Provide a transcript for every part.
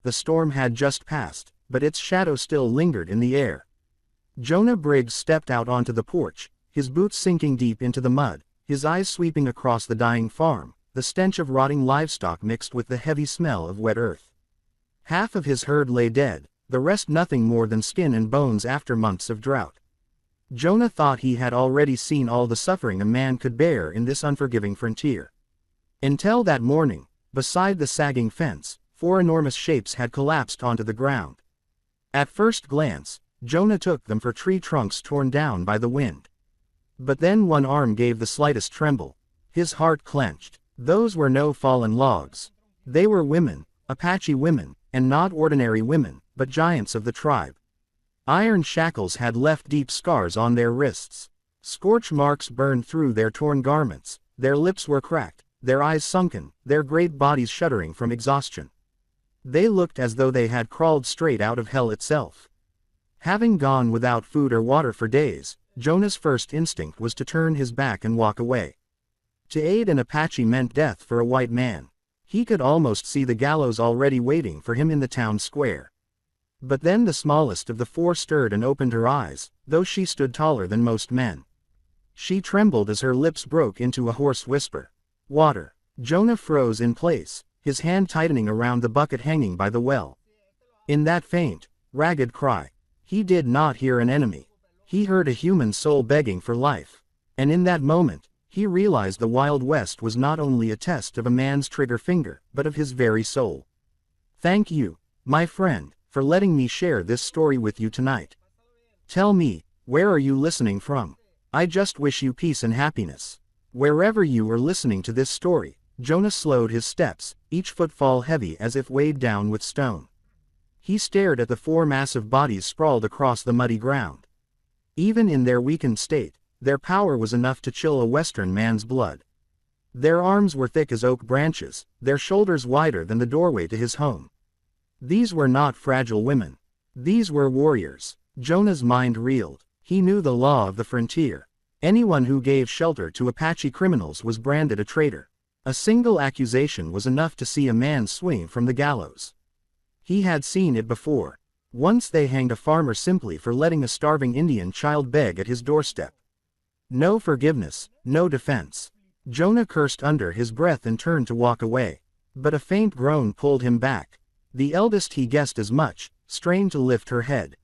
the storm had just passed, but its shadow still lingered in the air. Jonah Briggs stepped out onto the porch, his boots sinking deep into the mud, his eyes sweeping across the dying farm, the stench of rotting livestock mixed with the heavy smell of wet earth. Half of his herd lay dead, the rest nothing more than skin and bones after months of drought. Jonah thought he had already seen all the suffering a man could bear in this unforgiving frontier. Until that morning, beside the sagging fence, 4 enormous shapes had collapsed onto the ground. At first glance, Jonah took them for tree trunks torn down by the wind. But then one arm gave the slightest tremble. His heart clenched. Those were no fallen logs. They were women, Apache women, and not ordinary women, but giants of the tribe. Iron shackles had left deep scars on their wrists. Scorch marks burned through their torn garments, their lips were cracked, their eyes sunken, their great bodies shuddering from exhaustion. They looked as though they had crawled straight out of hell itself. Having gone without food or water for days, Jonah's first instinct was to turn his back and walk away. To aid an Apache meant death for a white man. He could almost see the gallows already waiting for him in the town square. But then the smallest of the 4 stirred and opened her eyes, though she stood taller than most men. She trembled as her lips broke into a hoarse whisper. Water. Jonah froze in place, his hand tightening around the bucket hanging by the well. In that faint, ragged cry, he did not hear an enemy. He heard a human soul begging for life. And in that moment, he realized the Wild West was not only a test of a man's trigger finger, but of his very soul. Thank you, my friend, for letting me share this story with you tonight. Tell me, where are you listening from? I just wish you peace and happiness. Wherever you are listening to this story, Jonah slowed his steps, each footfall heavy as if weighed down with stone. He stared at the 4 massive bodies sprawled across the muddy ground. Even in their weakened state, their power was enough to chill a Western man's blood. Their arms were thick as oak branches, their shoulders wider than the doorway to his home. These were not fragile women. These were warriors. Jonah's mind reeled. He knew the law of the frontier. Anyone who gave shelter to Apache criminals was branded a traitor. A single accusation was enough to see a man swing from the gallows. He had seen it before. Once they hanged a farmer simply for letting a starving Indian child beg at his doorstep. No forgiveness, no defense. Jonah cursed under his breath and turned to walk away. But a faint groan pulled him back. The eldest, he guessed as much, strained to lift her head.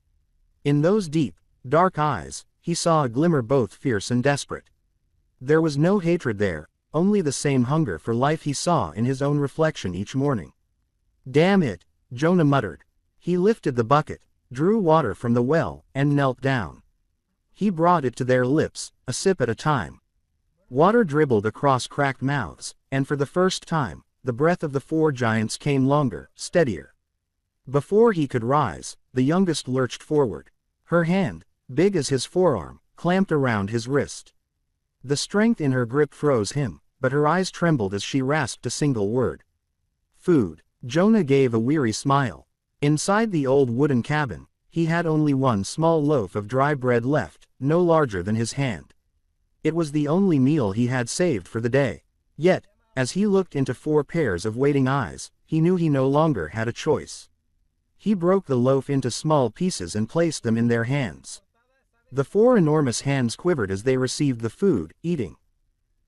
In those deep, dark eyes, he saw a glimmer both fierce and desperate. There was no hatred there, only the same hunger for life he saw in his own reflection each morning. Damn it, Jonah muttered. He lifted the bucket, drew water from the well, and knelt down. He brought it to their lips, a sip at a time. Water dribbled across cracked mouths, and for the first time, the breath of the 4 giants came longer, steadier. Before he could rise, the youngest lurched forward. Her hand, big as his forearm, clamped around his wrist. The strength in her grip froze him, but her eyes trembled as she rasped a single word. Food. Jonah gave a weary smile. Inside the old wooden cabin, he had only one small loaf of dry bread left, no larger than his hand. It was the only meal he had saved for the day. Yet, as he looked into 4 pairs of waiting eyes, he knew he no longer had a choice. He broke the loaf into small pieces and placed them in their hands. The 4 enormous hands quivered as they received the food, eating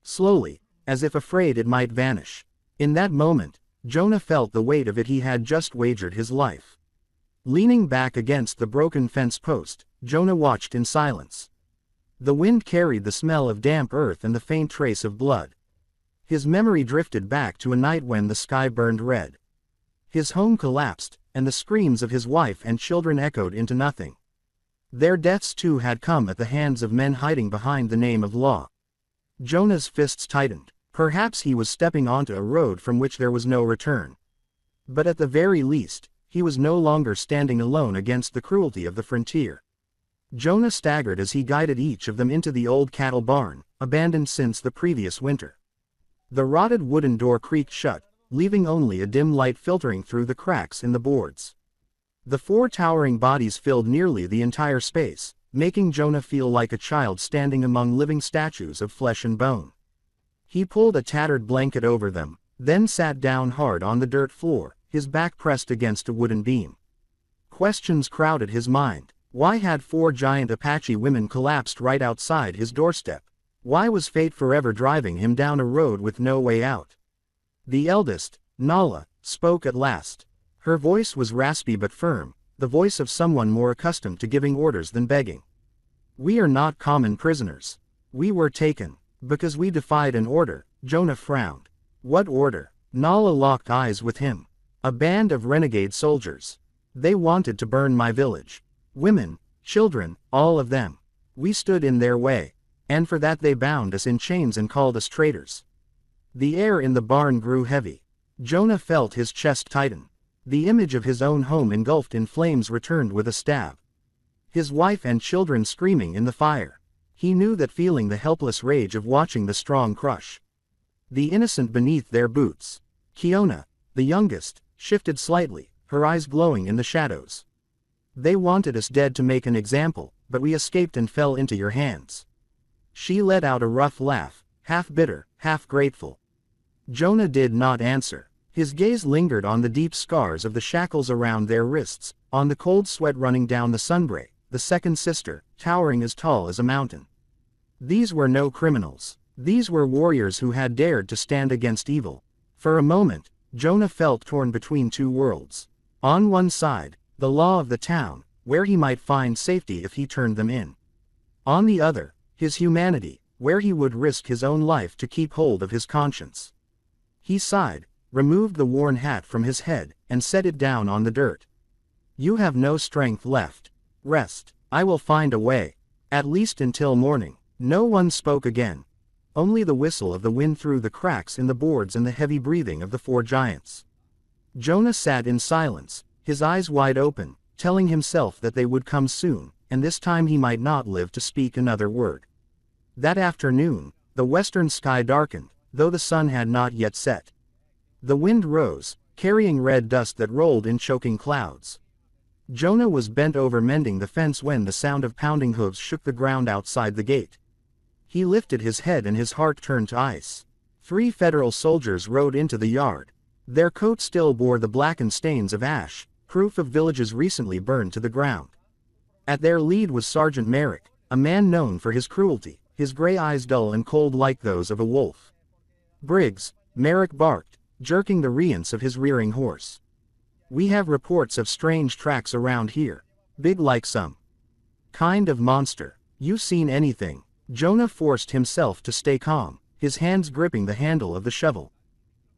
slowly, as if afraid it might vanish. In that moment, Jonah felt the weight of it. He had just wagered his life. Leaning back against the broken fence post, Jonah watched in silence. The wind carried the smell of damp earth and the faint trace of blood. His memory drifted back to a night when the sky burned red. His home collapsed, and the screams of his wife and children echoed into nothing. Their deaths too had come at the hands of men hiding behind the name of law. Jonah's fists tightened. Perhaps he was stepping onto a road from which there was no return. But at the very least, he was no longer standing alone against the cruelty of the frontier. Jonah staggered as he guided each of them into the old cattle barn, abandoned since the previous winter. The rotted wooden door creaked shut, leaving only a dim light filtering through the cracks in the boards. The 4 towering bodies filled nearly the entire space, making Jonah feel like a child standing among living statues of flesh and bone. He pulled a tattered blanket over them, then sat down hard on the dirt floor, his back pressed against a wooden beam. Questions crowded his mind. Why had 4 giant Apache women collapsed right outside his doorstep? Why was fate forever driving him down a road with no way out? The eldest, Nala, spoke at last. Her voice was raspy but firm, the voice of someone more accustomed to giving orders than begging. We are not common prisoners. We were taken because we defied an order. Jonah frowned. What order? Nala locked eyes with him. A band of renegade soldiers. They wanted to burn my village. Women, children, all of them. We stood in their way, and for that they bound us in chains and called us traitors. The air in the barn grew heavy. Jonah felt his chest tighten. The image of his own home engulfed in flames returned with a stab. His wife and children screaming in the fire. He knew that feeling, the helpless rage of watching the strong crush the innocent beneath their boots. Kiona, the youngest, shifted slightly, her eyes glowing in the shadows. They wanted us dead to make an example, but we escaped and fell into your hands. She let out a rough laugh, half bitter, half grateful. Jonah did not answer. His gaze lingered on the deep scars of the shackles around their wrists, on the cold sweat running down the sunbray, the second sister, towering as tall as a mountain. These were no criminals. These were warriors who had dared to stand against evil. For a moment, Jonah felt torn between 2 worlds. On one side, the law of the town, where he might find safety if he turned them in. On the other, his humanity, where he would risk his own life to keep hold of his conscience. He sighed, removed the worn hat from his head, and set it down on the dirt. You have no strength left. Rest. I will find a way. At least until morning. No one spoke again. Only the whistle of the wind through the cracks in the boards and the heavy breathing of the 4 giants. Jonah sat in silence, his eyes wide open, telling himself that they would come soon, and this time he might not live to speak another word. That afternoon, the western sky darkened, though the sun had not yet set. The wind rose, carrying red dust that rolled in choking clouds. Jonah was bent over mending the fence when the sound of pounding hooves shook the ground outside the gate. He lifted his head and his heart turned to ice. 3 federal soldiers rode into the yard. Their coats still bore the blackened stains of ash, proof of villages recently burned to the ground. At their lead was Sergeant Merrick, a man known for his cruelty, his gray eyes dull and cold like those of a wolf. Briggs, Merrick barked, jerking the reins of his rearing horse. We have reports of strange tracks around here. Big like some kind of monster. You seen anything? Jonah forced himself to stay calm, his hands gripping the handle of the shovel.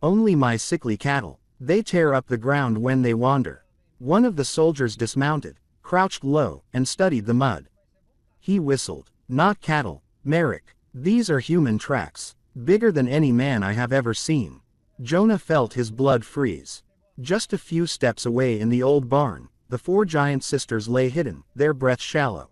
Only my sickly cattle. They tear up the ground when they wander. One of the soldiers dismounted, crouched low, and studied the mud. He whistled. Not cattle, Merrick. These are human tracks, bigger than any man I have ever seen. Jonah felt his blood freeze. Just a few steps away in the old barn, the 4 giant sisters lay hidden, their breath shallow.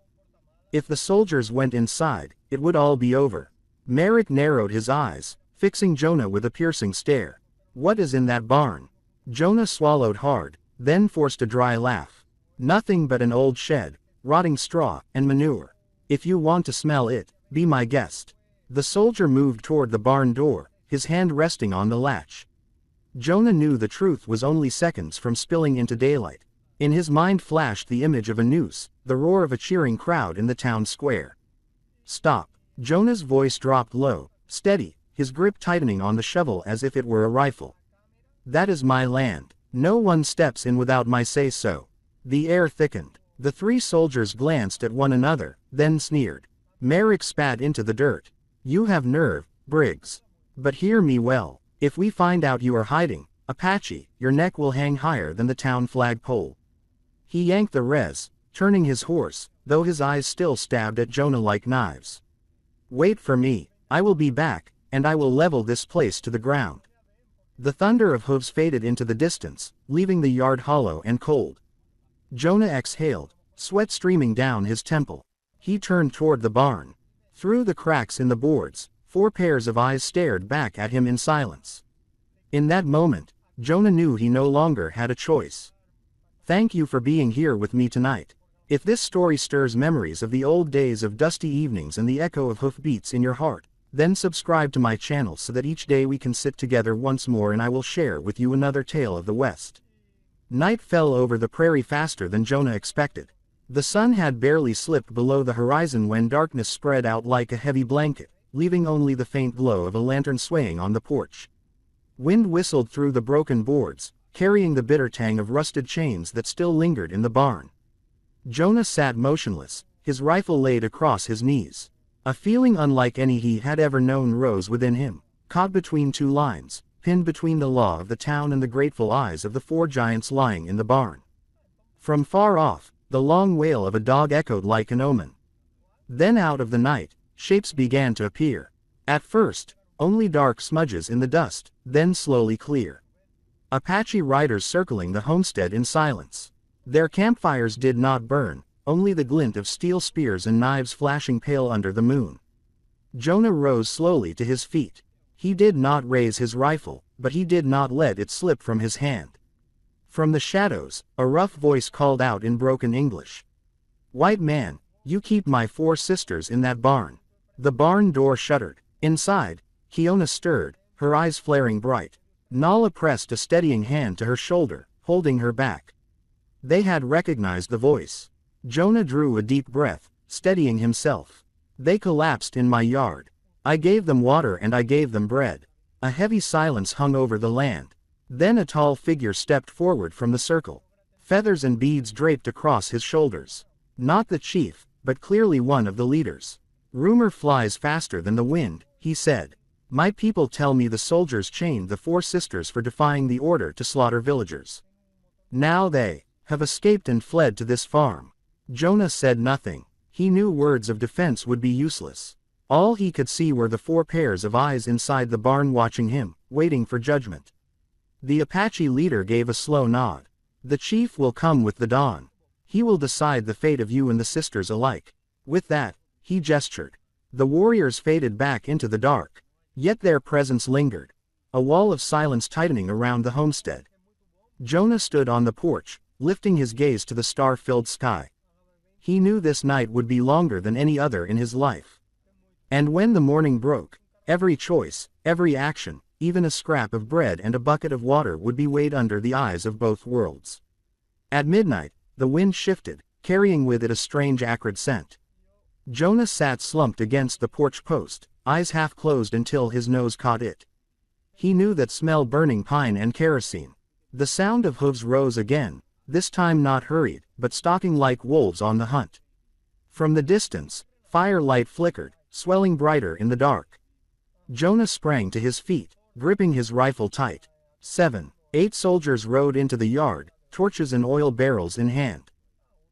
If the soldiers went inside, it would all be over. Merrick narrowed his eyes, fixing Jonah with a piercing stare. What is in that barn? Jonah swallowed hard, then forced a dry laugh. Nothing but an old shed, rotting straw, and manure. If you want to smell it, be my guest. The soldier moved toward the barn door, his hand resting on the latch. Jonah knew the truth was only seconds from spilling into daylight. In his mind flashed the image of a noose, the roar of a cheering crowd in the town square. Stop. Jonah's voice dropped low, steady, his grip tightening on the shovel as if it were a rifle. That is my land. No one steps in without my say-so. The air thickened. The 3 soldiers glanced at one another, then sneered. Merrick spat into the dirt. You have nerve, Briggs. But hear me well. If we find out you are hiding, Apache, your neck will hang higher than the town flagpole. He yanked the res, turning his horse, though his eyes still stabbed at Jonah like knives. Wait for me. I will be back, and I will level this place to the ground. The thunder of hooves faded into the distance, leaving the yard hollow and cold. Jonah exhaled, sweat streaming down his temple. He turned toward the barn. Through the cracks in the boards, 4 pairs of eyes stared back at him in silence. In that moment, Jonah knew he no longer had a choice. Thank you for being here with me tonight. If this story stirs memories of the old days of dusty evenings and the echo of hoofbeats in your heart, then subscribe to my channel so that each day we can sit together once more and I will share with you another tale of the West. Night fell over the prairie faster than Jonah expected. The sun had barely slipped below the horizon when darkness spread out like a heavy blanket, leaving only the faint glow of a lantern swaying on the porch. Wind whistled through the broken boards, carrying the bitter tang of rusted chains that still lingered in the barn. Jonah sat motionless, his rifle laid across his knees. A feeling unlike any he had ever known rose within him, caught between two lines, pinned between the law of the town and the grateful eyes of the four giants lying in the barn. From far off, the long wail of a dog echoed like an omen. Then out of the night, shapes began to appear. At first, only dark smudges in the dust, then slowly clear. Apache riders circling the homestead in silence. Their campfires did not burn, only the glint of steel spears and knives flashing pale under the moon. Jonah rose slowly to his feet. He did not raise his rifle, but he did not let it slip from his hand. From the shadows, a rough voice called out in broken English. "White man, you keep my 4 sisters in that barn." The barn door shuddered. Inside, Kiona stirred, her eyes flaring bright. Nala pressed a steadying hand to her shoulder, holding her back. They had recognized the voice. Jonah drew a deep breath, steadying himself. "They collapsed in my yard. I gave them water and I gave them bread." A heavy silence hung over the land. Then a tall figure stepped forward from the circle. Feathers and beads draped across his shoulders. Not the chief, but clearly one of the leaders. "Rumor flies faster than the wind," he said. "My people tell me the soldiers chained the 4 sisters for defying the order to slaughter villagers. Now they have escaped and fled to this farm." Jonah said nothing. He knew words of defense would be useless. All he could see were the 4 pairs of eyes inside the barn watching him, waiting for judgment. The Apache leader gave a slow nod. "The chief will come with the dawn. He will decide the fate of you and the sisters alike." With that, he gestured. The warriors faded back into the dark. Yet their presence lingered. A wall of silence tightening around the homestead. Jonah stood on the porch, lifting his gaze to the star-filled sky. He knew this night would be longer than any other in his life. And when the morning broke, every choice, every action, even a scrap of bread and a bucket of water would be weighed under the eyes of both worlds. At midnight, the wind shifted, carrying with it a strange acrid scent. Jonah sat slumped against the porch post, eyes half closed until his nose caught it. He knew that smell: burning pine and kerosene. The sound of hooves rose again, this time not hurried, but stalking like wolves on the hunt. From the distance, firelight flickered, swelling brighter in the dark. Jonah sprang to his feet, gripping his rifle tight. 7, 8 soldiers rode into the yard, torches and oil barrels in hand.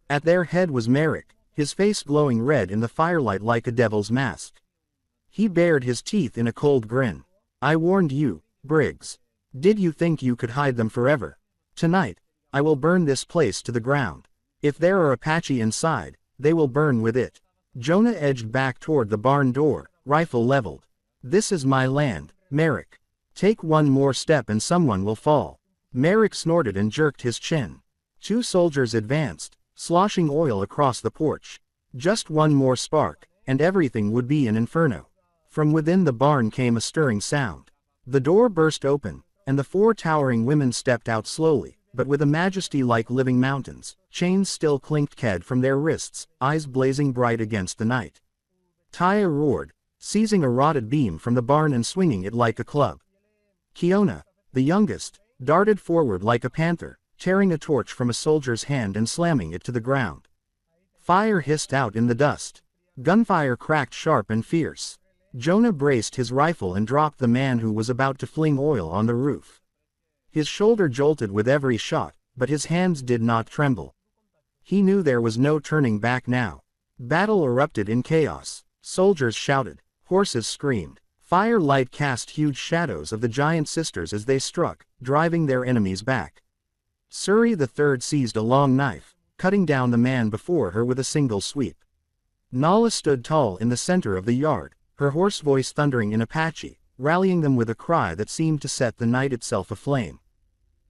At their head was Merrick, his face glowing red in the firelight like a devil's mask. He bared his teeth in a cold grin. "I warned you, Briggs. Did you think you could hide them forever? Tonight, I will burn this place to the ground. If there are Apache inside, they will burn with it." Jonah edged back toward the barn door, rifle leveled. "This is my land, Merrick. Take one more step and someone will fall." Merrick snorted and jerked his chin. 2 soldiers advanced, sloshing oil across the porch. Just one more spark, and everything would be an inferno. From within the barn came a stirring sound. The door burst open, and the 4 towering women stepped out slowly, but with a majesty like living mountains. Chains still clinked from their wrists, eyes blazing bright against the night. Taya roared, seizing a rotted beam from the barn and swinging it like a club. Kiona, the youngest, darted forward like a panther, tearing a torch from a soldier's hand and slamming it to the ground. Fire hissed out in the dust. Gunfire cracked sharp and fierce. Jonah braced his rifle and dropped the man who was about to fling oil on the roof. His shoulder jolted with every shot, but his hands did not tremble. He knew there was no turning back now. Battle erupted in chaos. Soldiers shouted. Horses screamed. Firelight cast huge shadows of the giant sisters as they struck, driving their enemies back. Suri III seized a long knife, cutting down the man before her with a single sweep. Nala stood tall in the center of the yard, her hoarse voice thundering in Apache, rallying them with a cry that seemed to set the night itself aflame.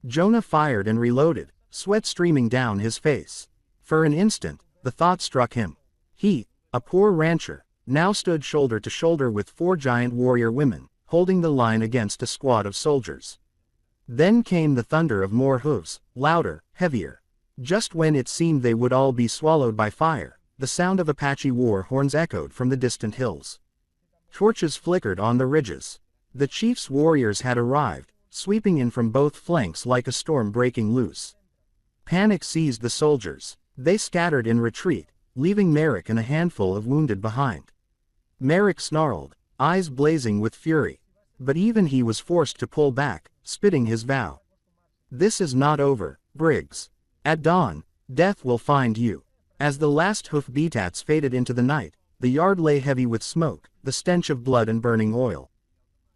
Jonah fired and reloaded, sweat streaming down his face. For an instant, the thought struck him. He, a poor rancher, now stood shoulder to shoulder with 4 giant warrior women, holding the line against a squad of soldiers. Then came the thunder of more hooves, louder, heavier. Just when it seemed they would all be swallowed by fire, the sound of Apache war horns echoed from the distant hills. Torches flickered on the ridges. The chief's warriors had arrived, sweeping in from both flanks like a storm breaking loose. Panic seized the soldiers. They scattered in retreat, leaving Merrick and a handful of wounded behind. Merrick snarled, eyes blazing with fury. But even he was forced to pull back, spitting his vow. "This is not over, Briggs. At dawn, death will find you." As the last hoof-beats faded into the night, the yard lay heavy with smoke, the stench of blood and burning oil.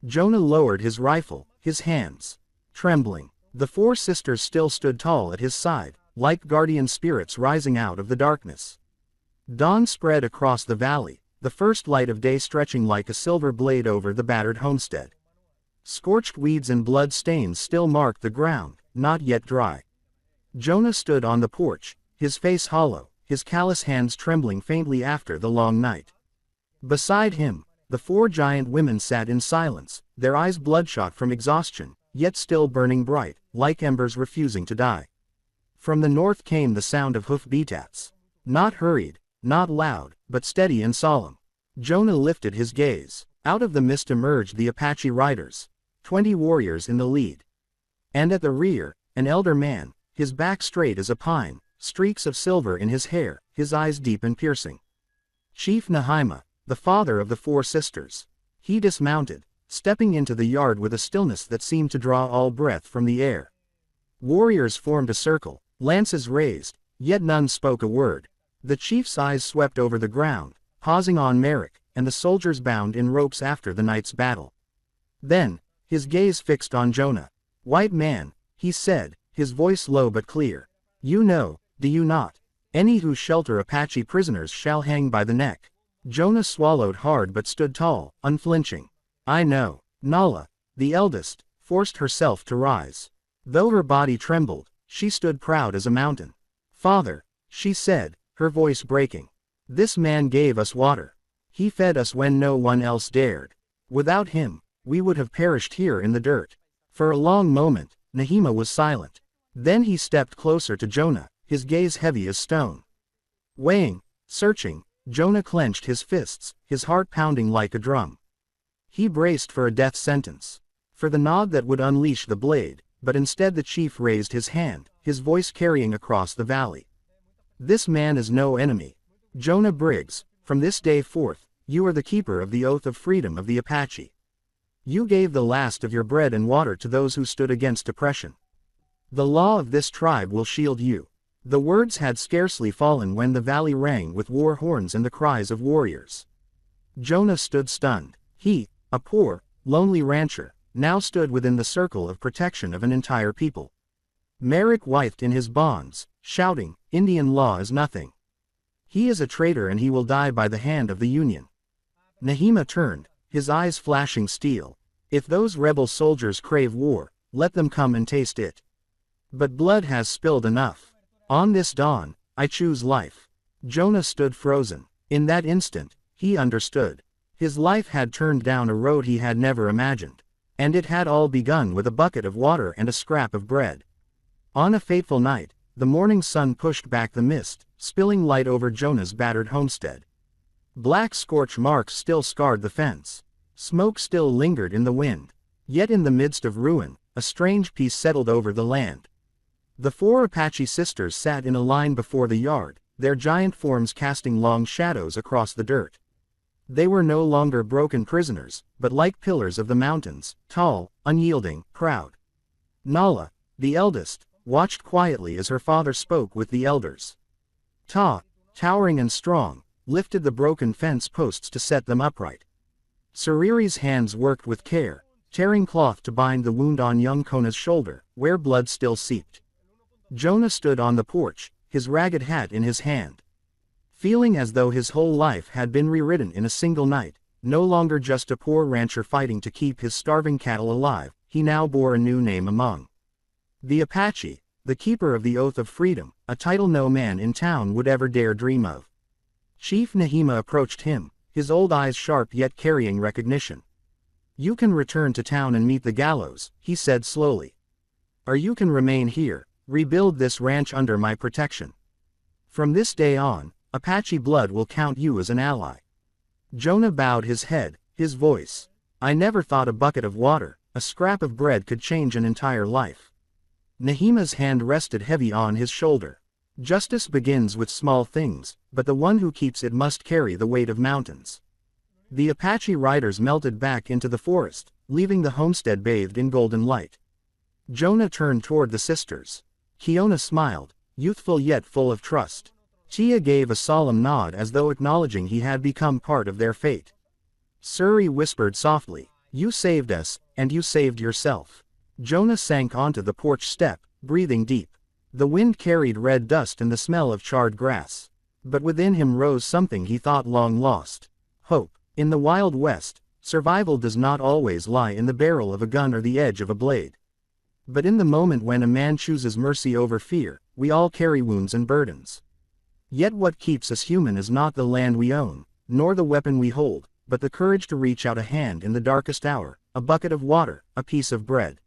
Jonah lowered his rifle, his hands trembling. The four sisters still stood tall at his side, like guardian spirits rising out of the darkness. Dawn spread across the valley, the first light of day stretching like a silver blade over the battered homestead. Scorched weeds and blood stains still marked the ground, not yet dry. Jonah stood on the porch, his face hollow, his callous hands trembling faintly after the long night. Beside him, the four giant women sat in silence, their eyes bloodshot from exhaustion, yet still burning bright, like embers refusing to die. From the north came the sound of hoof-beats. Not hurried, not loud, but steady and solemn. Jonah lifted his gaze. Out of the mist emerged the Apache riders, 20 warriors in the lead. And at the rear, an elder man, his back straight as a pine, streaks of silver in his hair, his eyes deep and piercing. Chief Nehima, the father of the four sisters. He dismounted, stepping into the yard with a stillness that seemed to draw all breath from the air. Warriors formed a circle, lances raised, yet none spoke a word. The chief's eyes swept over the ground, pausing on Merrick, and the soldiers bound in ropes after the night's battle. Then, his gaze fixed on Jonah. "White man," he said, his voice low but clear. "You know, do you not? Any who shelter Apache prisoners shall hang by the neck." Jonah swallowed hard but stood tall, unflinching. "I know." Nala, the eldest, forced herself to rise. Though her body trembled, she stood proud as a mountain. "Father," she said, her voice breaking. "This man gave us water. He fed us when no one else dared. Without him, we would have perished here in the dirt." For a long moment, Nehima was silent. Then he stepped closer to Jonah, his gaze heavy as stone. Weighing, searching, Jonah clenched his fists, his heart pounding like a drum. He braced for a death sentence, for the nod that would unleash the blade, but instead the chief raised his hand, his voice carrying across the valley. "This man is no enemy. Jonah Briggs, from this day forth, you are the keeper of the oath of freedom of the Apache. You gave the last of your bread and water to those who stood against oppression. The law of this tribe will shield you." The words had scarcely fallen when the valley rang with war horns and the cries of warriors. Jonah stood stunned. He, a poor, lonely rancher, now stood within the circle of protection of an entire people. Merrick writhed in his bonds, shouting, "Indian law is nothing. He is a traitor and he will die by the hand of the Union." Nehima turned, his eyes flashing steel. "If those rebel soldiers crave war, let them come and taste it. But blood has spilled enough. On this dawn, I choose life." Jonah stood frozen. In that instant, he understood. His life had turned down a road he had never imagined. And it had all begun with a bucket of water and a scrap of bread. On a fateful night, the morning sun pushed back the mist, spilling light over Jonah's battered homestead. Black scorch marks still scarred the fence. Smoke still lingered in the wind. Yet in the midst of ruin, a strange peace settled over the land. The four Apache sisters sat in a line before the yard, their giant forms casting long shadows across the dirt. They were no longer broken prisoners, but like pillars of the mountains, tall, unyielding, proud. Nala, the eldest, watched quietly as her father spoke with the elders. Ta, towering and strong, lifted the broken fence posts to set them upright. Sariri's hands worked with care, tearing cloth to bind the wound on young Kona's shoulder, where blood still seeped. Jonah stood on the porch, his ragged hat in his hand. Feeling as though his whole life had been rewritten in a single night, no longer just a poor rancher fighting to keep his starving cattle alive, he now bore a new name among the Apache, the keeper of the oath of freedom, a title no man in town would ever dare dream of. Chief Nehima approached him, his old eyes sharp yet carrying recognition. "You can return to town and meet the gallows," he said slowly. or you can remain here, rebuild this ranch under my protection. From this day on, Apache blood will count you as an ally." Jonah bowed his head, his voice. "I never thought a bucket of water, a scrap of bread could change an entire life." Nahima's hand rested heavy on his shoulder. "Justice begins with small things, but the one who keeps it must carry the weight of mountains." The Apache riders melted back into the forest, leaving the homestead bathed in golden light. Jonah turned toward the sisters. Kiona smiled, youthful yet full of trust. Tia gave a solemn nod as though acknowledging he had become part of their fate. Suri whispered softly, "You saved us, and you saved yourself." Jonah sank onto the porch step, breathing deep. The wind carried red dust and the smell of charred grass. But within him rose something he thought long lost: hope. In the Wild West, survival does not always lie in the barrel of a gun or the edge of a blade. But in the moment when a man chooses mercy over fear, we all carry wounds and burdens. Yet what keeps us human is not the land we own, nor the weapon we hold, but the courage to reach out a hand in the darkest hour, a bucket of water, a piece of bread.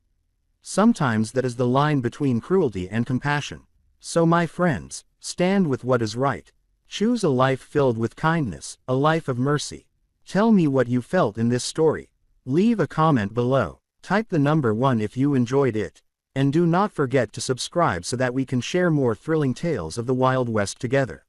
Sometimes that is the line between cruelty and compassion. So my friends, stand with what is right. Choose a life filled with kindness, a life of mercy. Tell me what you felt in this story. Leave a comment below. Type the number 1 if you enjoyed it. And do not forget to subscribe so that we can share more thrilling tales of the Wild West together.